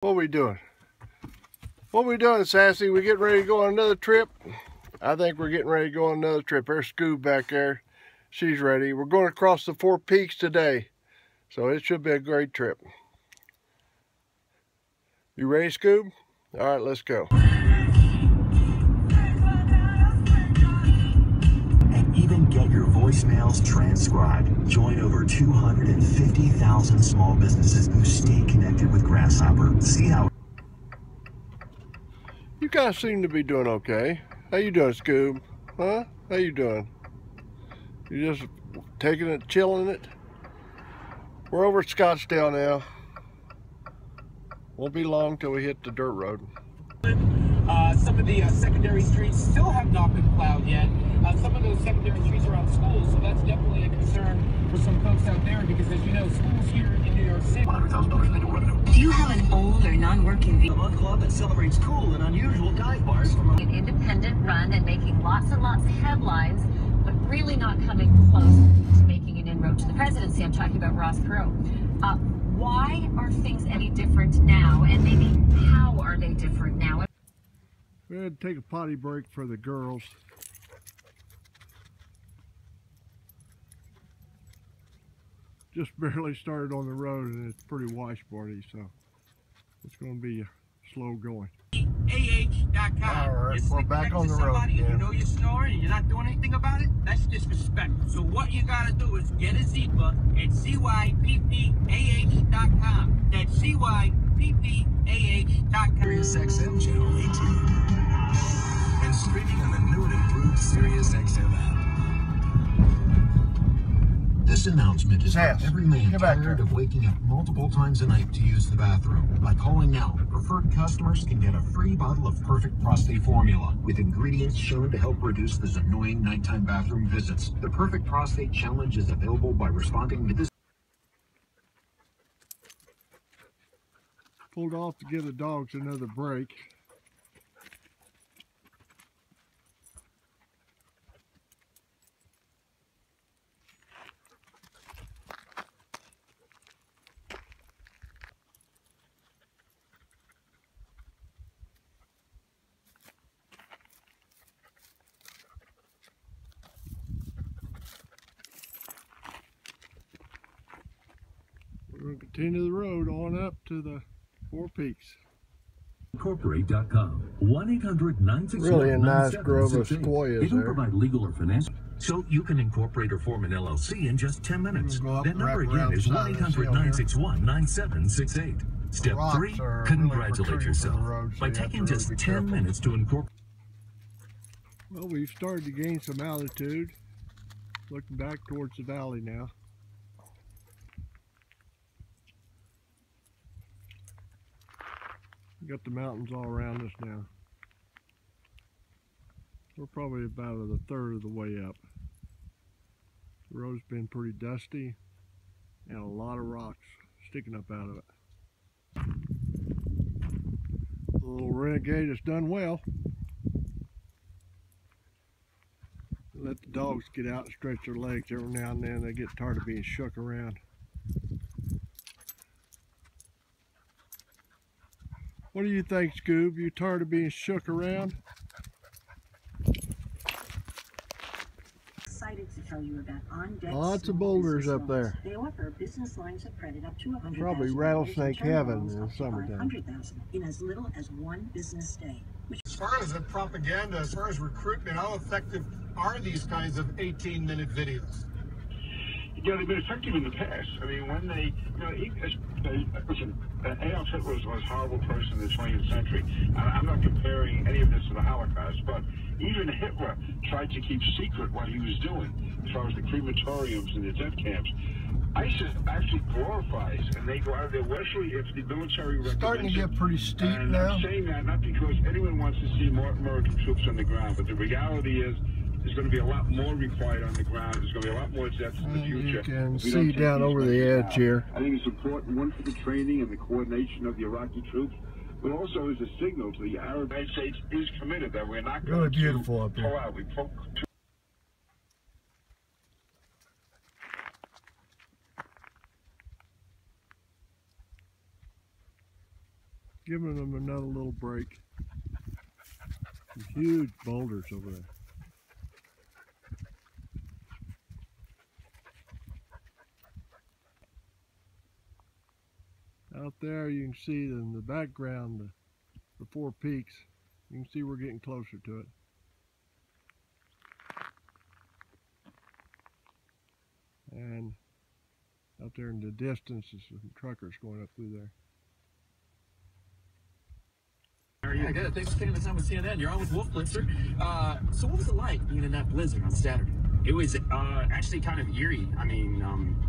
What we doing? What we doing, Sassy? We getting ready to go on another trip? I think we're getting ready to go on another trip. There's Scoob back there. She's ready. We're going across the 4 Peaks today. So it should be a great trip. You ready, Scoob? All right, let's go. And even get your voicemails transcribed. Join over 250,000 small businesses who stay connected with Grasshopper. See how You guys seem to be doing okay. How you doing, Scoob? Huh? How you doing? You just taking it, chilling it? We're over at Scottsdale now. Won't be long till we hit the dirt road. Some of the secondary streets still have not been plowed yet. Some of those secondary streets are on schools, so that's definitely a concern for some folks out there because, as you know, schools here in New York City. $100,000 in annual revenue. Do you have an old or non-working vehicle? A month club that celebrates cool and unusual dive bars from An independent run and making lots and lots of headlines, but really not coming close to making an inroad to the presidency. I'm talking about Ross Perot. Why are things any different now, and maybe how are they different now? We had to take a potty break for the girls. Just barely started on the road and it's pretty washboardy, so it's going to be slow going. AH.com. All right, You're we're back next on to the road somebody and again. you know you're snoring and you're not doing anything about it? That's disrespect. So what you gotta do is get a Zebra at CYPPAH.com. That's CYPPAH.com. Sirius XM Channel 18. And streaming on the new and improved Sirius XM app. This announcement is for every man tired of waking up multiple times a night to use the bathroom. By calling now, preferred customers can get a free bottle of Perfect Prostate Formula with ingredients shown to help reduce those annoying nighttime bathroom visits. The Perfect Prostate Challenge is available by responding to this. Pulled off to give the dogs another break. We're going to continue the road on up to the 4 Peaks. Corporate.com 1-800-961-9768. Really a nice grove of sequoias They don't there. provide legal or financial. So you can incorporate or form an LLC in just 10 minutes. That number again is 1-800-961-9768. Step 3, congratulate yourself by taking just 10 minutes to incorporate. Well, we've started to gain some altitude. Looking back towards the valley now. We got the mountains all around us now. We're probably about a third of the way up. The road's been pretty dusty and a lot of rocks sticking up out of it. The little Renegade has done well. Let the dogs get out and stretch their legs every now and then. They get tired of being shook around. What do you think, Scoob? You tired of being shook around? Excited to tell you about OnDeck. Lots of boulders up there. They offer business lines of credit up to $100,000. Probably rattlesnake heaven in the summertime. $100,000 in as little as one business day. As far as the propaganda, as far as recruitment, how effective are these kinds of 18-minute videos? Yeah, they've been effective in the past. I mean, when they, listen, Adolf Hitler was the most horrible person in the 20th century. I'm not comparing any of this to the Holocaust, but even Hitler tried to keep secret what he was doing as far as the crematoriums and the death camps. ISIS actually glorifies, and they go out of their way, especially if the military recommends. Starting to get pretty steep and now. I'm saying that not because anyone wants to see more American troops on the ground, but the reality is there's going to be a lot more required on the ground. There's going to be a lot more deaths in the future. You can see down over the edge here. I think it's important, one, for the training and the coordination of the Iraqi troops, but also as a signal to the Arab United States is committed that we're not going Really beautiful up to here. pull out. giving them another little break. Some huge boulders over there. Out there you can see in the background the four peaks. You can see we're getting closer to it. And out there in the distance is some truckers going up through there. Yeah, good. Thanks for taking the time with CNN. You're on with Wolf Blitzer. So what was it like being in that blizzard on Saturday? It was actually kind of eerie. I mean,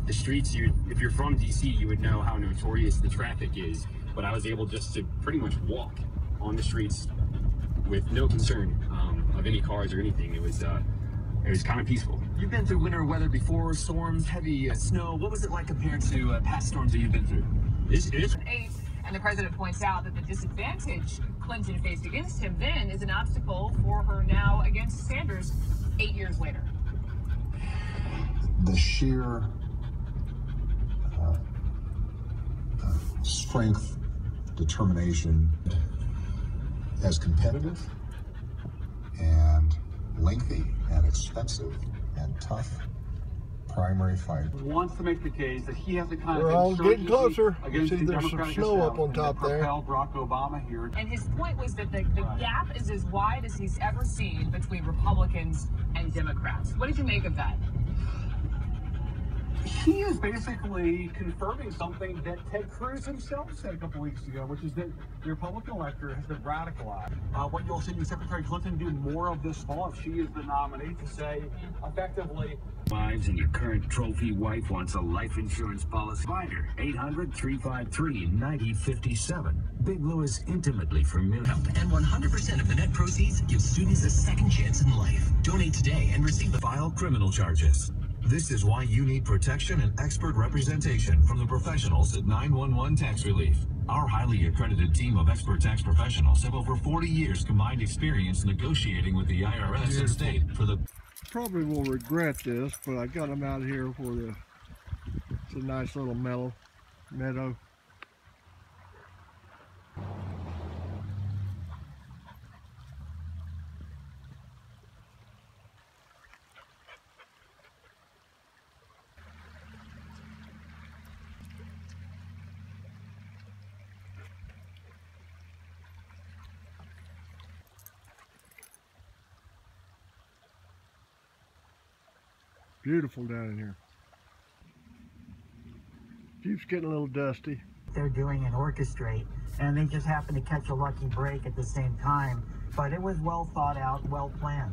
the streets, if you're from DC, you would know how notorious the traffic is. But I was able just to pretty much walk on the streets with no concern of any cars or anything. It was kind of peaceful. You've been through winter weather before, storms, heavy snow. What was it like compared to past storms that you've been through? And the president points out that the disadvantage Clinton faced against him then is an obstacle for her now against Sanders 8 years later. The sheer strength, determination, as competitive and lengthy and expensive and tough primary fight. Wants to make the case that he has the kind We're all getting closer. You against see the there's some Democratic snow up on top there. Barack Obama here. And his point was that the gap is as wide as he's ever seen between Republicans and Democrats. What did you make of that? He is basically confirming something that Ted Cruz himself said a couple weeks ago, which is that the Republican electorate has been radicalized. What you'll see Secretary Clinton do more of this fall if she is the nominee to say, effectively, Wives and your current trophy wife wants a life insurance policy. Provider 800-353-9057. Big Blue is intimately familiar. And 100% of the net proceeds give students a second chance in life. Donate today and receive the File criminal charges. This is why you need protection and expert representation from the professionals at 911 Tax Relief. Our highly accredited team of expert tax professionals have over 40 years combined experience negotiating with the IRS and state for the... Probably will regret this, but I got them out here for it's a nice little meadow. Beautiful down in here. Jeep's getting a little dusty. They're doing an orchestrate, and they just happen to catch a lucky break at the same time. But it was well thought out, well planned.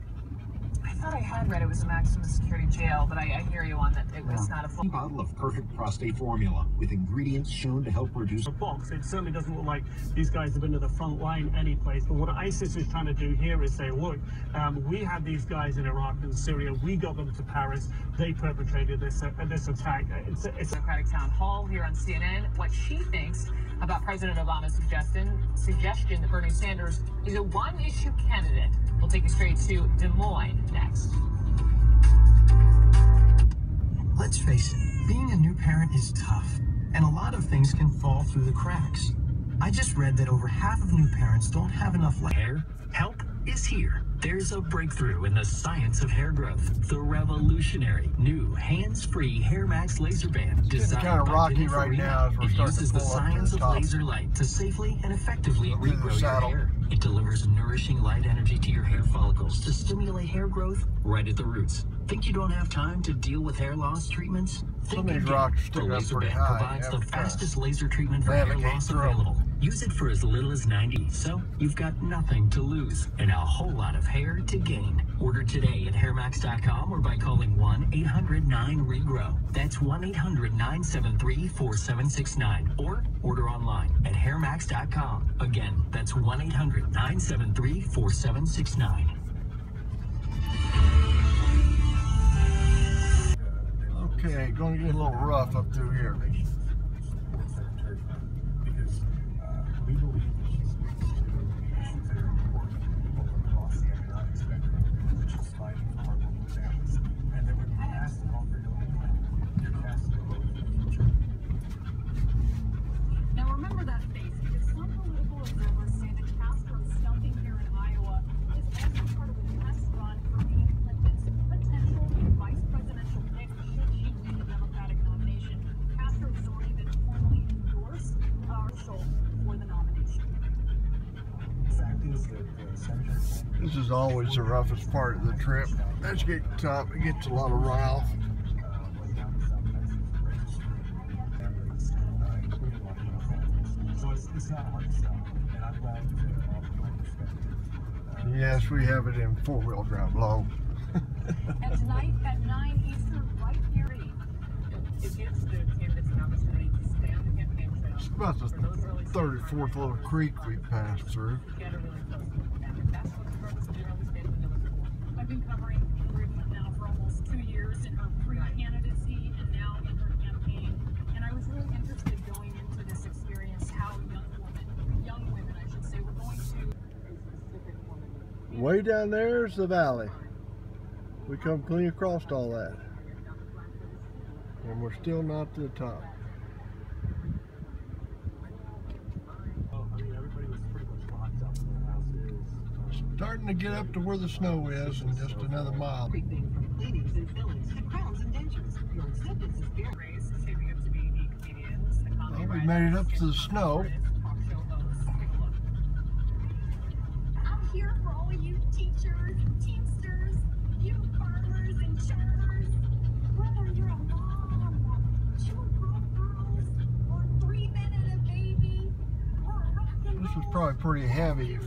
I thought I had read it was a maximum security jail, but I hear you on that. It was not a full bottle of perfect prostate formula with ingredients shown to help reduce the box. It certainly doesn't look like these guys have been to the front line any place. But what ISIS is trying to do here is say, look, we had these guys in Iraq and Syria. We got them to Paris. They perpetrated this attack. It's Democratic town hall here on CNN. What she thinks about President Obama's suggestion that Bernie Sanders is a one-issue candidate. We'll take you straight to Des Moines next. Let's face it, being a new parent is tough, and a lot of things can fall through the cracks. I just read that over half of new parents don't have enough hair. Help is here. There's a breakthrough in the science of hair growth. The revolutionary new hands-free HairMax laser band designed kind of rocky right now as we're it starting uses to the pull up science to the of top. laser light to safely and effectively regrow your saddle. hair. It delivers nourishing light energy to your hair follicles to stimulate hair growth right at the roots. Think you don't have time to deal with hair loss treatments? Some Think of these again. rocks The stick up laser pretty band high. provides You the have to fastest laser treatment for hair navigate loss through 'em. available. Use it for as little as 90, so you've got nothing to lose and a whole lot of hair to gain. Order today at hairmax.com or by calling 1-800-9REGROW. That's 1-800-973-4769 or order online at hairmax.com. Again, that's 1-800-973-4769. Okay, going to get a little rough up through here. Because we believe that she's issues that are important across the economic spectrum, which is fighting for our local families. And there would be massive help for Illinois. You're casting a vote for the future. Now remember that face, because some political This is always the roughest part of the trip. As you get to the top, it gets a lot of runoff. Yes, we have it in four-wheel drive low. And tonight at 9 Eastern, right here. It gives the candidates an opportunity to stay on the campaign trail. It's about the 34th little creek we passed through. Get a really close look at it. That's what the purpose of the Early State of the Village for. I've been covering Hillary Clinton now for almost 2 years in her pre-candidacy and now in her campaign. And I was really interested going into this experience how young women, I should say, were going to a specific woman. Way down there's the valley. We come clean across all that. And we're still not to the top. Starting to get up to where the snow is in just another mile. Well, we made it up to the snow. I'm here for all you teachers, teamsters, you farmers and churers. Whether you're a mom, 2 girls, or 3 men and a baby, or a rock and This was probably pretty heavy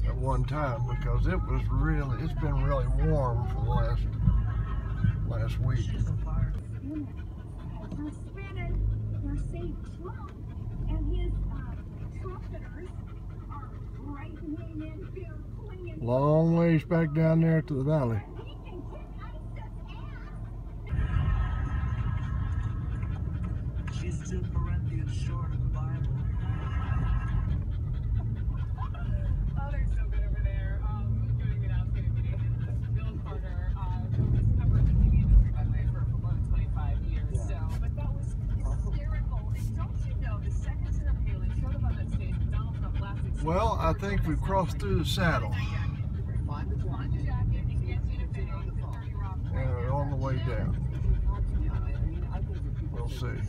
at one time because it was really, it's been really warm for the last week. They're spinning, they're saying Trump, and his trumpeters are writing in here, pulling in. Long ways back down there to the valley. She's 2 Corinthians short of the Bible. Oh, they're so good over there. Doing an outstanding meeting. Bill Carter, who's covered the TV industry, by the way, for more than 25 years. So, but that was hysterical. And don't you know, the second Sarah Palin showed up on that stage with Donald Trump last week. Well, I think we've crossed through the saddle. And we're on the way down. We'll see.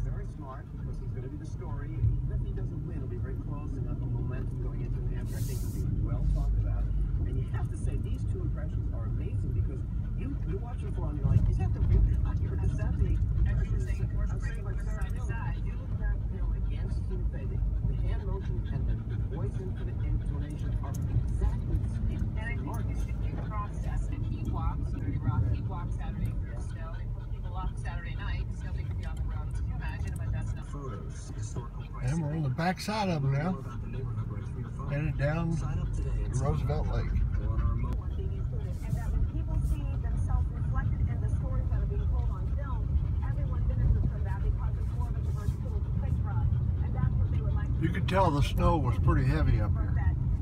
Very smart because he's going to be the story. Even if he doesn't win, it'll be very close and the momentum going into New Hampshire, I think, will be well talked about. And you have to say these 2 impressions are amazing because you watch them for and you're like, is that the real? Is that the? I'm saying like side to side. You look at against Tina Fey, the hand motion and the voice into the intonation are exactly the same. And I think you process and he walks, he walks Saturday through snow. They put people up Saturday night because nobody could be on the road. Can you imagine? But that's enough. Photos, historical And we're on the back side of them now. Headed down to Roosevelt Lake. And that when people see themselves reflected in the stories that are being told on film, everyone benefits from that because it's more of a diverse pool to pick from. And that's what they would like to You could tell the snow was pretty heavy up here.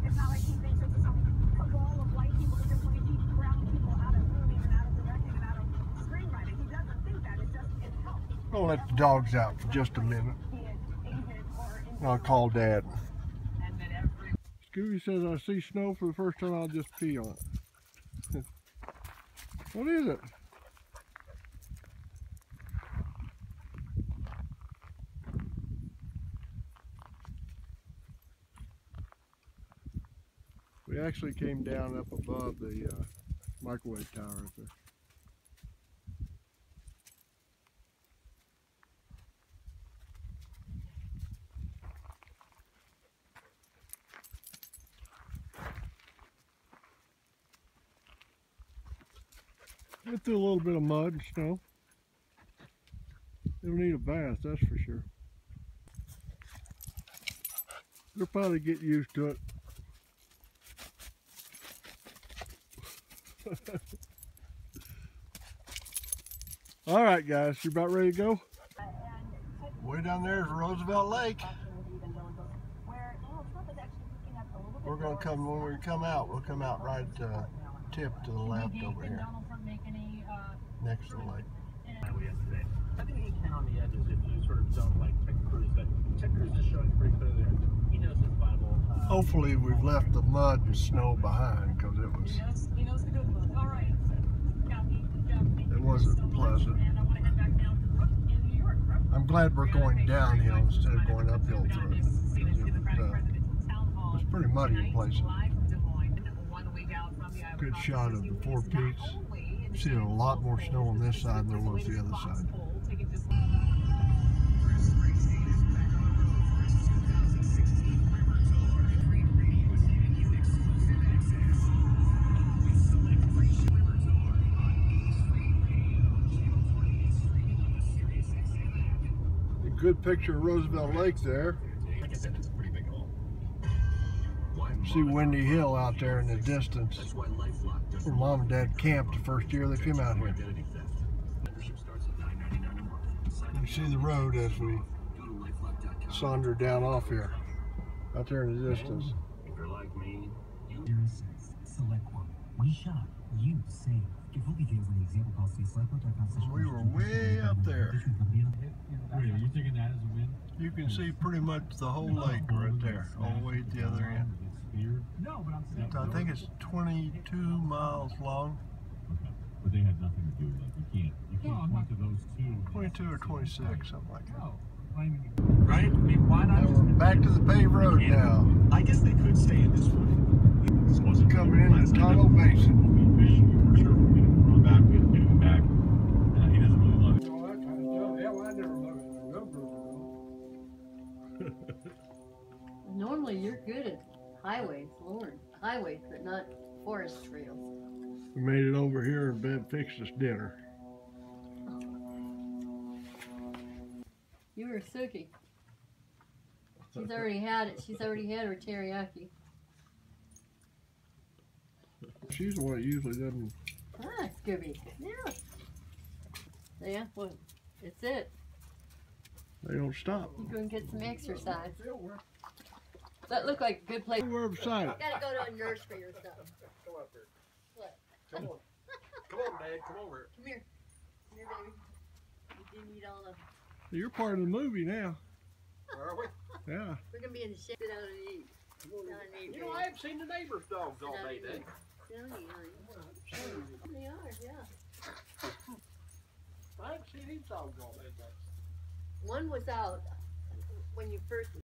It's not like he thinks it's some cabal of white people that just want to keep brown people out of movies and out of directing and out of screenwriting. He doesn't think that. It's just, it helps. I'll let the dogs out for just a minute. I'll call Dad. Scooby says I see snow for the first time, I'll just pee on it. What is it? We actually came down up above the microwave tower right there. Went through a little bit of mud and snow. It'll need a bath, that's for sure. They'll probably get used to it. All right, guys, you about ready to go? Way down there is Roosevelt Lake. We're going to come, when we come out, we'll come out right tip to the left over here, next to the lake. I think he can on the edges if you sort of don't like Ted Cruz, but Ted Cruz is showing pretty clear there. He knows his Bible. Hopefully we've left the mud and snow behind because it was. He knows the good book. All right. It wasn't pleasant. And I want to head back down to Brook in New York. I'm glad we're going downhill instead of going uphill through it. It's pretty muddy in places. Good shot of the Four Peaks. Seeing a lot more snow on this side than there was the other side. A good picture of Roosevelt Lake there. Like I said, it's a pretty big hole. See Windy Hill out there in the distance, where Mom and Dad camped the first year they came out here. You see the road as we saunter down off here, out there in the distance. If you're like me, Select one. We shop, you save. Get full details on the example policy. We were way up there. Wait, are you taking that as a win? You can see pretty much the whole lake right there, all the way at the other end. No, but I'm saying. I think it's 22 miles long. Okay. But they had nothing to do with it. You can't point to those two. 22 or 26, something like that. Right? I mean, why not? Now we're back to the paved road now. I guess they could stay in this one. Coming into Tonto Basin. He doesn't really love it. Normally you're good at highways, Lord. Highways, but not forest trails. We made it over here and Ben fixed us dinner. You were Suki. She's already had it. She's already had her teriyaki. She's the one that usually doesn't. Ah, Scooby. Yeah. Yeah, well, it's it. They don't stop. You go and get some exercise. That looked like a good place. We're beside it. You gotta go to a nurse for your stuff. Come up here. What? Come on. Come on, Dad. Come over. Come here. Come here, baby. You didn't eat all the... You're part of the movie now. Are we? Yeah. We're gonna be in the shed. Sit down and eat. Sit down and eat, You know, I haven't seen the neighbor's dogs all day, Dad. Sit down and eat, honey. They are, yeah. I haven't seen his dogs all day. One was out when you first